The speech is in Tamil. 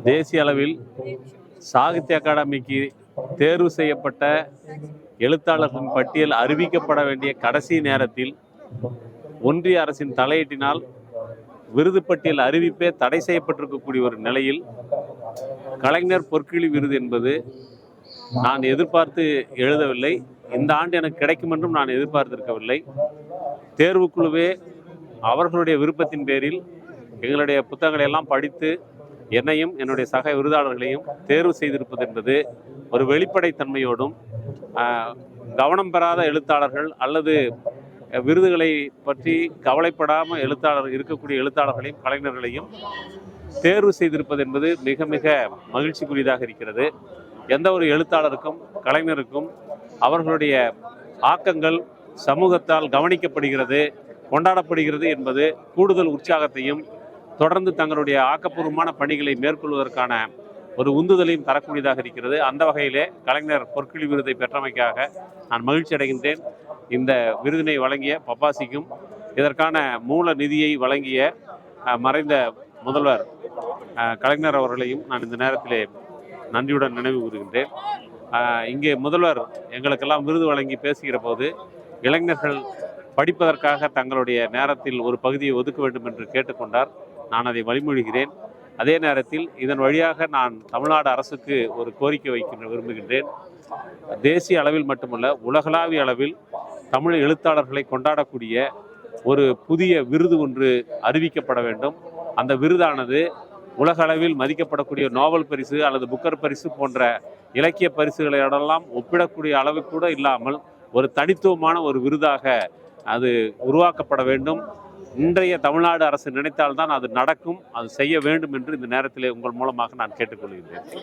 தேசிய அளவில் சாகித்ய அகாடமிக்கு தேர்வு செய்யப்பட்ட எழுத்தாளர்களின் பட்டியல் அறிவிக்கப்பட வேண்டிய கடைசி நேரத்தில் ஒன்றிய அரசின் தலையீட்டினால் விருது பட்டியல் அறிவிப்பே தடை செய்யப்பட்டிருக்கக்கூடிய ஒரு நிலையில் கலைஞர் பொற்கிழி விருது என்பது நான் எதிர்பார்த்து எழுதவில்லை. இந்த ஆண்டு எனக்கு கிடைக்கும் என்றும் நான் எதிர்பார்த்திருக்கவில்லை. தேர்வுக்குழுவே அவர்களுடைய விருப்பத்தின் பேரில் எங்களுடைய புத்தகங்களை எல்லாம் படித்து என்னையும் என்னுடைய சக விருதாளர்களையும் தேர்வு செய்திருப்பது என்பது ஒரு வெளிப்படைத்தன்மையோடும் கவனம் பெறாத எழுத்தாளர்கள் அல்லது விருதுகளை பற்றி கவலைப்படாமல் இருக்கக்கூடிய எழுத்தாளர்களையும் கலைஞர்களையும் தேர்வு செய்திருப்பது என்பது மிக மிக மகிழ்ச்சிக்குரியதாக இருக்கிறது. எந்த ஒரு எழுத்தாளருக்கும் கலைஞருக்கும் அவர்களுடைய ஆக்கங்கள் சமூகத்தால் கவனிக்கப்படுகிறது, கொண்டாடப்படுகிறது என்பது கூடுதல் உற்சாகத்தையும் தொடர்ந்து தங்களுடைய ஆக்கப்பூர்வமான பணிகளை மேற்கொள்வதற்கான ஒரு உந்துதலையும் தரக்கூடியதாக இருக்கிறது. அந்த வகையிலே கலைஞர் பொற்கிழி விருதை பெற்றமைக்காக நான் மகிழ்ச்சி அடைகின்றேன். இந்த விருதினை வழங்கிய பப்பாசிக்கும் இதற்கான மூல நிதியை வழங்கிய மறைந்த முதல்வர் கலைஞர் அவர்களையும் நான் இந்த நேரத்திலே நன்றியுடன் நினைவு கூறுகின்றேன். இங்கே முதல்வர் எங்களுக்கெல்லாம் விருது வழங்கி பேசுகிற போது இளைஞர்கள் படிப்பதற்காக தங்களுடைய நேரத்தில் ஒரு பகுதியை ஒதுக்க வேண்டும் என்று கேட்டுக்கொண்டார். நான் அதை வழிமொழிகிறேன். அதே நேரத்தில் இதன் வழியாக நான் தமிழ்நாடு அரசுக்கு ஒரு கோரிக்கை வைக்க விரும்புகின்றேன். தேசிய அளவில் மட்டுமல்ல, உலகளாவிய அளவில் தமிழ் எழுத்தாளர்களை கொண்டாடக்கூடிய ஒரு புதிய விருது ஒன்று அறிவிக்கப்பட வேண்டும். அந்த விருதானது உலக அளவில் மதிக்கப்படக்கூடிய நோபல் பரிசு அல்லது புக்கர் பரிசு போன்ற இலக்கிய பரிசுகளோடெல்லாம் ஒப்பிடக்கூடிய அளவு கூட இல்லாமல் ஒரு தனித்துவமான ஒரு விருதாக அது உருவாக்கப்பட வேண்டும். இன்றைய தமிழ்நாடு அரசு நினைத்தால்தான் அது நடக்கும். அது செய்ய வேண்டும் என்று இந்த நேரத்தில் உங்கள் மூலமாக நான் கேட்டுக்கொள்கிறேன்.